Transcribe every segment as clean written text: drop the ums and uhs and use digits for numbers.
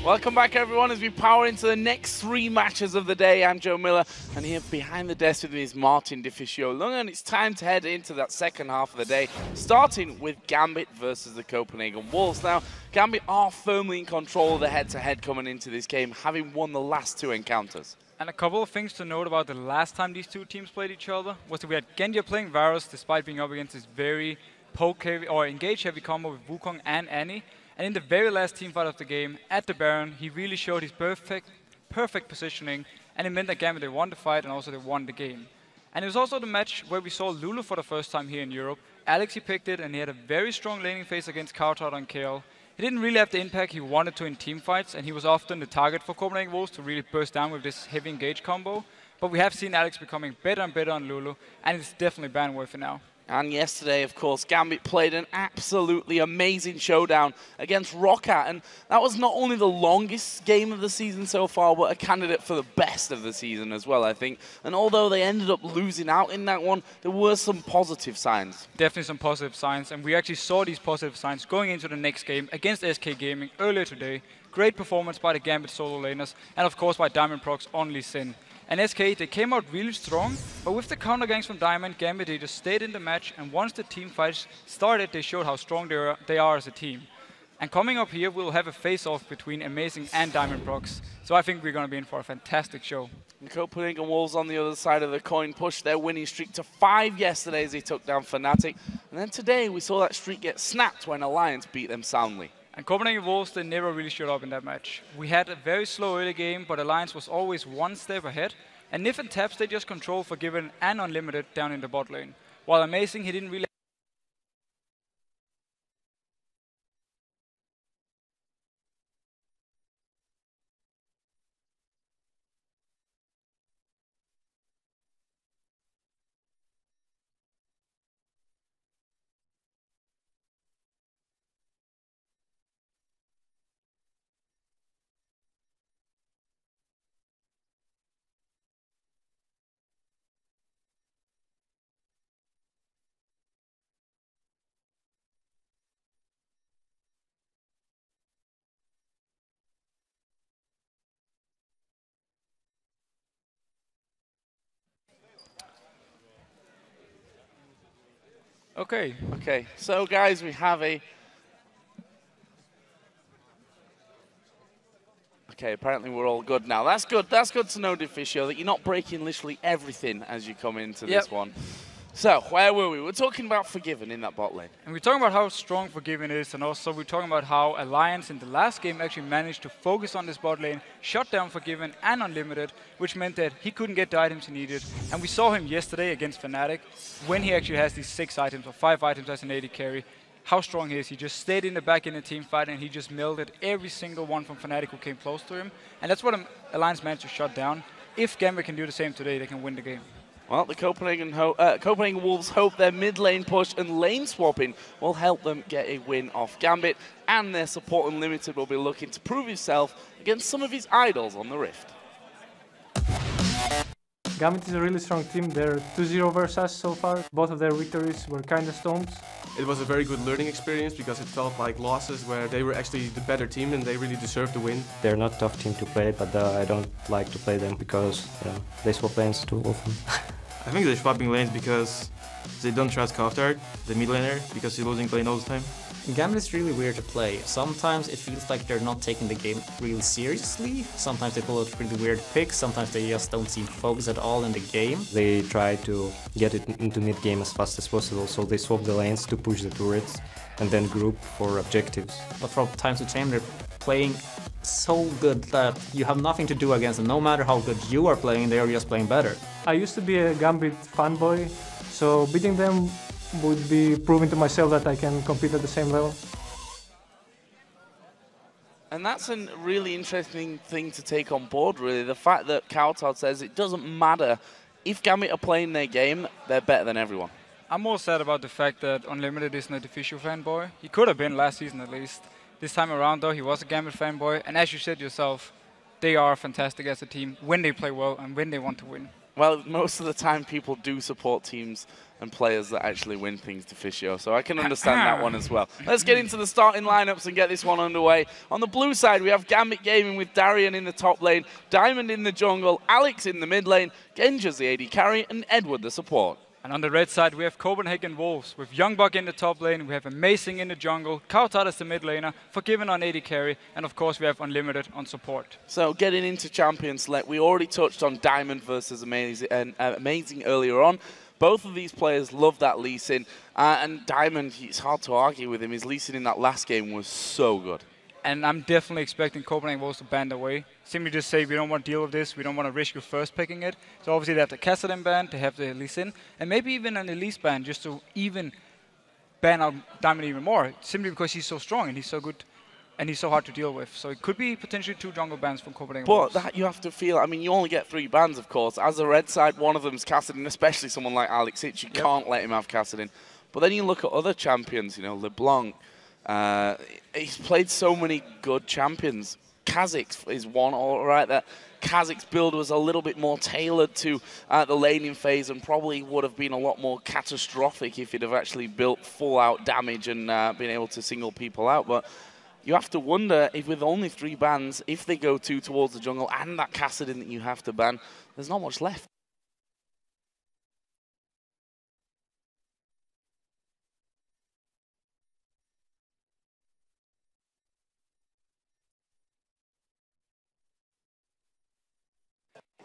Welcome back, everyone, as we power into the next 3 matches of the day. I'm Joe Miller, and here behind the desk with me is Martin Deficio-Lung, and it's time to head into that second half of the day, starting with Gambit versus the Copenhagen Wolves. Now, Gambit are firmly in control of the head-to-head coming into this game, having won the last 2 encounters. And a couple of things to note about the last time these two teams played each other was that we had Genji playing Varus despite being up against this very poke-heavy or engage-heavy combo with Wukong and Annie. And in the very last team fight of the game, at the Baron, he really showed his perfect positioning, and it meant that Gambit, they won the fight and also they won the game. And it was also the match where we saw Lulu for the first time here in Europe. Alex, he picked it, and he had a very strong laning phase against Kautar and KL. He didn't really have the impact he wanted to in team fights, and he was often the target for Copenhagen Wolves to really burst down with this heavy engage combo. But we have seen Alex becoming better and better on Lulu, and it's definitely ban-worthy now. And yesterday, of course, Gambit played an absolutely amazing showdown against Roccat. And that was not only the longest game of the season so far, but a candidate for the best of the season as well, I think. And although they ended up losing out in that one, there were some positive signs. Definitely some positive signs. And we actually saw these positive signs going into the next game against SK Gaming earlier today. Great performance by the Gambit solo laners, and of course by Diamond Procs on Lee Sin. And SK, they came out really strong, but with the counter ganks from Diamond, Gambit, they just stayed in the match, and once the team fights started, they showed how strong they are as a team. And coming up here, we'll have a face-off between Amazing and Diamond Procs, so I think we're going to be in for a fantastic show. The Copenhagen Wolves on the other side of the coin pushed their winning streak to 5 yesterday as they took down Fnatic, and then today we saw that streak get snapped when Alliance beat them soundly. And Copenhagen Wolves, they never really showed up in that match. We had a very slow early game, but Alliance was always one step ahead. And Nif and Taps, they just controlled Forgiven and Unlimited down in the bot lane. While Amazing, he didn't really... Okay, so guys, we have a... Okay, apparently we're all good now. That's good to know, Deficio, that you're not breaking literally everything as you come into this one. So, where were we? We're talking about Forgiven in that bot lane. And we're talking about how strong Forgiven is, and also we're talking about how Alliance in the last game actually managed to focus on this bot lane, shut down Forgiven and Unlimited, which meant that he couldn't get the items he needed. And we saw him yesterday against Fnatic, when he actually has these 6 items or 5 items as an AD carry, how strong he is. He just stayed in the back in the team fight, and he just melted every single one from Fnatic who came close to him. And that's what Alliance managed to shut down. If Gambit can do the same today, they can win the game. Well, the Copenhagen Wolves hope their mid lane push and lane swapping will help them get a win off Gambit, and their support Unlimited will be looking to prove himself against some of his idols on the Rift. Gambit is a really strong team. They're 2-0 versus us so far. Both of their victories were kind of stones. It was a very good learning experience because it felt like losses where they were actually the better team and they really deserved the win. They're not a tough team to play, but I don't like to play them because they swap lanes too often. I think they're swapping lanes because they don't trust Kautar, the mid laner, because he's losing lane all the time. Gambit is really weird to play. Sometimes it feels like they're not taking the game really seriously. Sometimes they pull out really weird picks. Sometimes they just don't seem focused at all in the game. They try to get it into mid-game as fast as possible, so they swap the lanes to push the turrets and then group for objectives. But from time to time they're playing so good that you have nothing to do against them. No matter how good you are playing, they are just playing better. I used to be a Gambit fanboy, so beating them would be proving to myself that I can compete at the same level. And that's a really interesting thing to take on board, really. The fact that Kautar says it doesn't matter. If Gambit are playing their game, they're better than everyone. I'm more sad about the fact that Unlimited isn't a Deficio fanboy. He could have been last season at least. This time around, though, he was a Gambit fanboy. And as you said yourself, they are fantastic as a team when they play well and when they want to win. Well, most of the time people do support teams and players that actually win things to Fishio, so I can understand that one as well. Let's get into the starting lineups and get this one underway. On the blue side, we have Gambit Gaming with Darian in the top lane, Diamond in the jungle, Alex in the mid lane, Genja's the AD carry, and Edward the support. And on the red side, we have Copenhagen Wolves with Youngbuck in the top lane, we have Amazing in the jungle, Kautar as the mid laner, Forgiven on AD carry, and of course we have Unlimited on support. So getting into champion select, we already touched on Diamond versus Amazing earlier on. Both of these players love that Lee Sin, and Diamond, it's hard to argue with him. His Lee Sin in that last game was so good. And I'm definitely expecting Copenhagen Wolves to ban away. Simply just say we don't want to deal with this, we don't want to risk you first picking it. So obviously they have the Kassadin ban, they have the Lee Sin, and maybe even an Elise ban just to even ban out Diamond even more, simply because he's so strong and he's so good and he's so hard to deal with. So it could be potentially 2 jungle bans from Copenhagen Wolves. But that you have to feel, I mean, you only get 3 bans, of course. As a red side, one of them's Kassadin, especially someone like Alex Hitch. You can't let him have Kassadin. But then you look at other champions, you know, LeBlanc. He's played so many good champions. Kha'Zix is one, all right. That Kha'Zix build was a little bit more tailored to the laning phase and probably would have been a lot more catastrophic if he'd have actually built full-out damage and been able to single people out. But you have to wonder if with only 3 bans, if they go 2 towards the jungle and that Kassadin that you have to ban, there's not much left.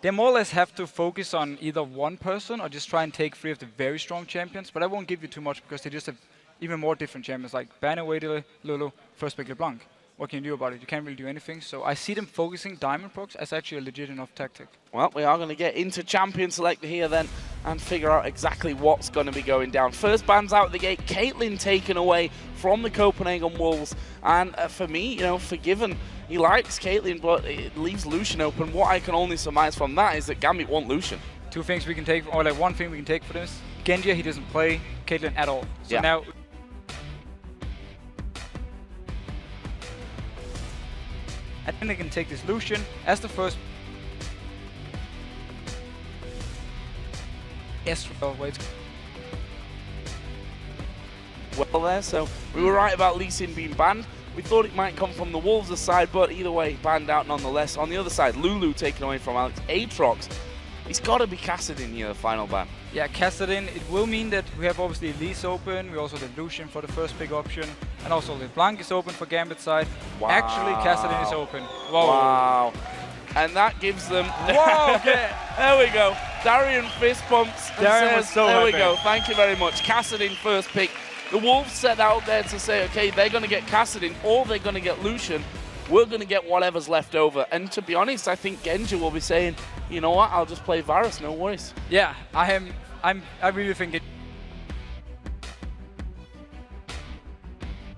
They more or less have to focus on either one person or just try and take 3 of the very strong champions, but I won't give you too much because they just have even more different champions like ban away Lulu, first pick LeBlanc. What can you do about it? You can't really do anything. So I see them focusing Diamond procs as actually a legit enough tactic. Well, we are going to get into champion select here then and figure out exactly what's going to be going down. First ban's out the gate, Caitlyn taken away from the Copenhagen Wolves. And for me, you know, Forgiven, he likes Caitlyn, but it leaves Lucian open. What I can only surmise from that is that Gambit want Lucian. 2 things we can take, or like 1 thing we can take for this. Genja, he doesn't play Caitlyn at all. So now and then they can take this Lucian as the first. Yes, oh, wait. Well there, so we were right about Lee Sin being banned. We thought it might come from the Wolves' side, but either way, banned out nonetheless. On the other side, Lulu taken away from Alex. Aatrox, he's got to be Kassadin here, the final ban. Yeah, Kassadin, it will mean that we have obviously Elise open, we also have Lucian for the first pick option, and also LeBlanc is open for Gambit side. Wow. Actually, Kassadin is open. Whoa. Wow. And that gives them... Whoa, okay. There we go. Darian fist bumps and Darian was says, so there we happy. go, thank you very much. Kassadin first pick. The Wolves set out there to say, okay, they're going to get Kassadin or they're going to get Lucian. We're going to get whatever's left over. And to be honest, I think Genja will be saying, you know what, I'll just play Varus, no worries. Yeah, I really think it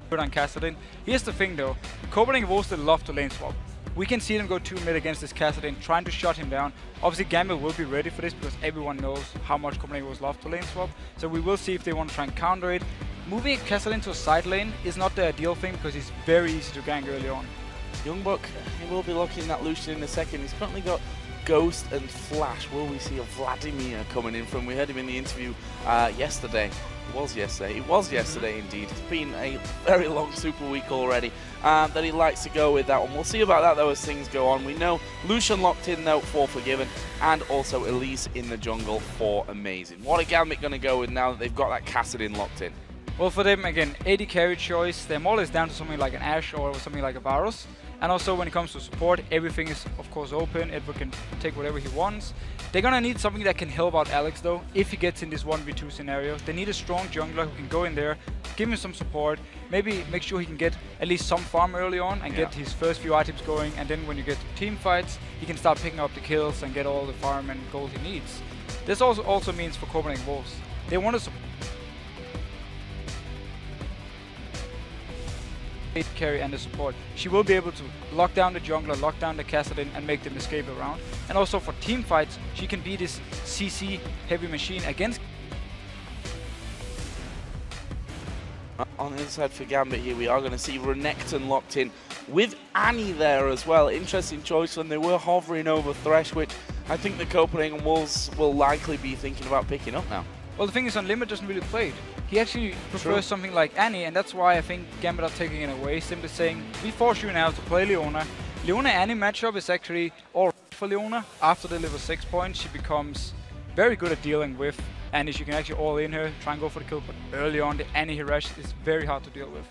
good on Kassadin. Here's the thing though, Copenhagen Wolves still love to lane swap. We can see them go 2 mid against this Kassadin, trying to shut him down. Obviously, Gambit will be ready for this because everyone knows how much Copenhagen Wolves love to lane swap. So we will see if they want to try and counter it. Moving Kassadin to a side lane is not the ideal thing because it's very easy to gank early on. Youngbuck, he will be looking at Lucian in a second. He's currently got Ghost and Flash. Will we see a Vladimir coming in from? We heard him in the interview yesterday. It was yesterday indeed. It's been a very long Super Week already that he likes to go with that one. We'll see about that though as things go on. We know Lucian locked in though for Forgiven and also Elise in the jungle for Amazing. What are Gambit going to go with now that they've got that Kassadin locked in? Well, for them, again, AD carry choice, they're more or less down to something like an Ashe or something like a Varus. And also when it comes to support, everything is of course open. Edward can take whatever he wants. They're gonna need something that can help out Alex though, if he gets in this 1v2 scenario. They need a strong jungler who can go in there, give him some support, maybe make sure he can get at least some farm early on and get his first few items going, and then when you get to team fights, he can start picking up the kills and get all the farm and gold he needs. This also means for Copenhagen Wolves, they want to support carry and the support. She will be able to lock down the jungler, lock down the Kassadin and make them escape around. And also for team fights, she can be this CC heavy machine against. On the other side for Gambit here, we are going to see Renekton locked in with Annie there as well. Interesting choice when they were hovering over Thresh, which I think the Copenhagen Wolves will likely be thinking about picking up now. Well, the thing is, Unlimited doesn't really play it. He actually prefers something like Annie, and that's why I think Gambit are taking it away, simply saying, we force you now to play Leona. Leona-Annie matchup is actually all right for Leona. After the level 6 points, she becomes very good at dealing with Annie. She can actually all in her, try and go for the kill, but early on, the Annie Hirash is very hard to deal with.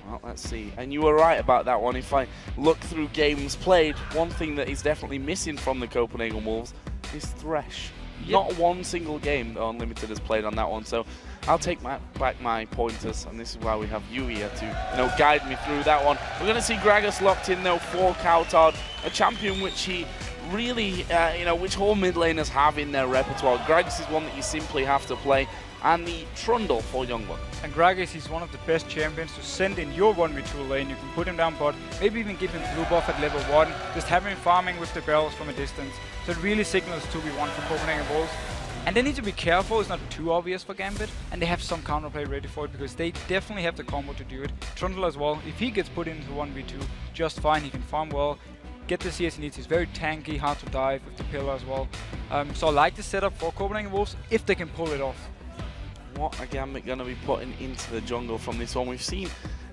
Well, let's see. And you were right about that one. If I look through games played, one thing that is definitely missing from the Copenhagen Wolves is Thresh. Yep. Not one single game that Unlimited has played on that one. So I'll take back my pointers, and this is why we have you here to guide me through that one. We're going to see Gragas locked in though for Kautard, a champion which he really, which all mid laners have in their repertoire. Gragas is one that you simply have to play, and the Trundle for Youngblood. And Gragas is one of the best champions to send in your 1v2 lane. You can put him down bot, maybe even give him blue buff at level 1, just have him farming with the barrels from a distance. So it really signals 2v1 for Copenhagen Wolves. And they need to be careful, it's not too obvious for Gambit, and they have some counterplay ready for it, because they definitely have the combo to do it. Trundle as well, if he gets put into 1v2, just fine, he can farm well, get the CS he needs. He's very tanky, hard to dive with the pillar as well. So I like the setup for Copenhagen Wolves, if they can pull it off. What are Gambit going to be putting into the jungle from this one? We've seen,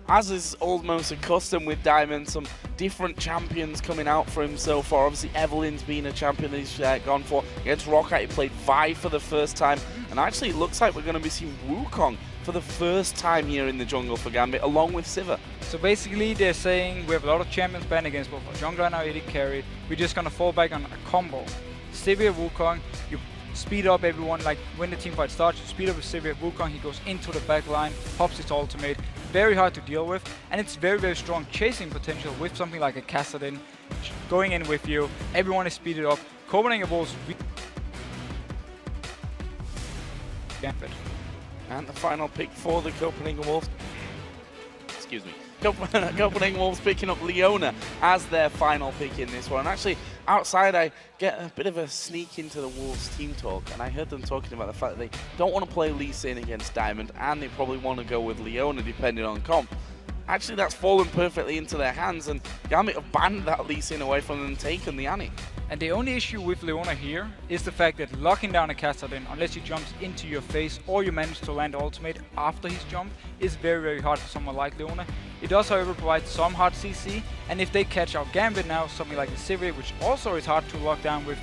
as is almost a custom with Diamond, some different champions coming out for him so far. Obviously, Evelyn's been a champion that he's gone for. Against Roccat, he played Vi for the first time. And actually, it looks like we're going to be seeing Wukong for the first time here in the jungle for Gambit, along with Sivir. So basically, they're saying we have a lot of champions banned against both our jungler and our AD carry. We're just going to fall back on a combo. Sivir, Wukong, you speed up everyone, like when the team fight starts, you speed up with Sivir, Wukong, he goes into the back line, pops his ultimate, very hard to deal with, and it's very, very strong chasing potential with something like a Kassadin going in with you, everyone is speeded up. Copenhagen Wolves Gambit. And the final pick for the Copenhagen Wolves, excuse me, Copenhagen Wolves picking up Leona as their final pick in this one. Actually, outside I get a bit of a sneak into the Wolves team talk, and I heard them talking about the fact that they don't want to play Lee Sin against Diamond, and they probably want to go with Leona depending on comp. Actually, that's fallen perfectly into their hands, and Gambit have banned that Lee Sin away from them and taken the Annie. And the only issue with Leona here is the fact that locking down a Kassadin, unless he jumps into your face or you manage to land ultimate after he's jumped, is very, very hard for someone like Leona. It does, however, provide some hard CC, and if they catch out Gambit now, something like the Sivir, which also is hard to lock down with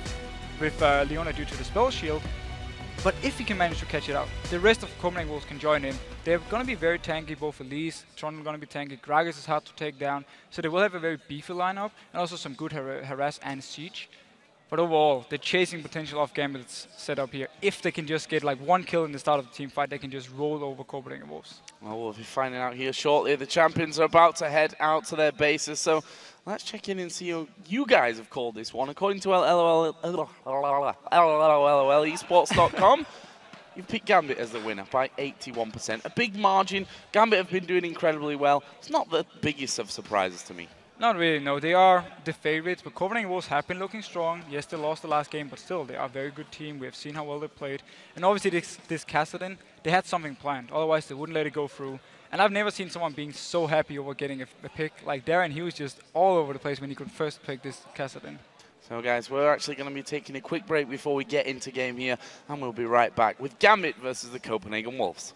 Leona due to the spell shield, but if he can manage to catch it out, the rest of Copenhagen Wolves can join in. They're going to be very tanky, both Elise, Trundle going to be tanky, Gragas is hard to take down, so they will have a very beefy lineup, and also some good harass and siege. But overall, the chasing potential of Gambit's set up here, if they can just get like one kill in the start of the team fight, they can just roll over Copenhagen Wolves. Well, we'll be finding out here shortly. The champions are about to head out to their bases, so let's check in and see who you guys have called this one. According to LOLesports.com, you've picked Gambit as the winner by 81%. A big margin. Gambit have been doing incredibly well. It's not the biggest of surprises to me. Not really, no. They are the favorites, but Copenhagen Wolves have been looking strong. Yes, they lost the last game, but still, they are a very good team. We have seen how well they played. And obviously, this Kassadin, they had something planned. Otherwise, they wouldn't let it go through. And I've never seen someone being so happy over getting a pick. Like Darren, he was just all over the place when he could first pick this Kassadin. So, guys, we're actually going to be taking a quick break before we get into game here, and we'll be right back with Gambit versus the Copenhagen Wolves.